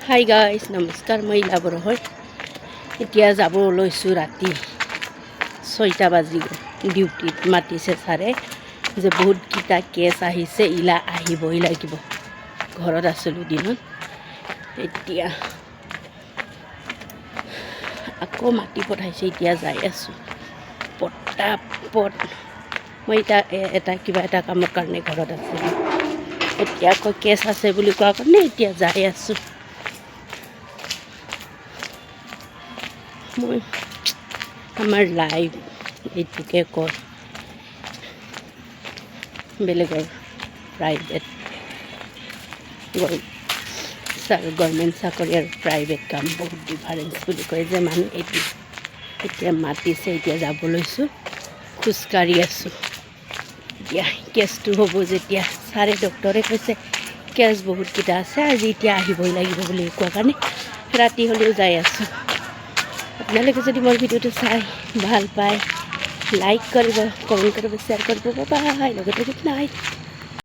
Hi guys নমস্কাৰ, মই ইলাবৰ হয়। এতিয়া যাব লৈছোঁ ৰাতি 6টা বাজি গ'ল। ডিউটিত মাতিছে ছাৰে যে বহুতকেইটা কেছ আহিছে, ইলা আহিবই লাগিব। ঘৰত আছিলোঁ দিনত, এতিয়া আকৌ মাতি পঠাইছে। এতিয়া যাই আছোঁ পটাপট। মই এটা কিবা এটা কামৰ কাৰণে ঘৰত আছিলোঁ, এতিয়া আকৌ কেছ আছে বুলি কোৱা কাৰণে এতিয়া যাই আছোঁ। মই আমাৰ লাইফ এইটোকে কয়, বেলেগৰ প্ৰাইভেট গভৰ্ণমেণ্ট চাকৰি আৰু প্ৰাইভেট কাম বহুত ডিফাৰেঞ্চ বুলি কয় যে মানুহ। এইটো এতিয়া মাতিছে, এতিয়া যাব লৈছোঁ, খোজকাঢ়ি আছোঁ। এতিয়া কেছটো হ'ব যেতিয়া ছাৰে ডক্টৰে কৈছে কেছ বহুতকেইটা আছে, আজি এতিয়া আহিবই লাগিব বুলি কোৱা কাৰণে ৰাতি হ'লেও যাই আছোঁ। আপোনালোকে যদি মোৰ ভিডিঅ'টো চাই ভাল পায়, লাইক কৰিব, কমেণ্ট কৰিব, শ্বেয়াৰ কৰিব। বাই, লগতে গুড নাইট।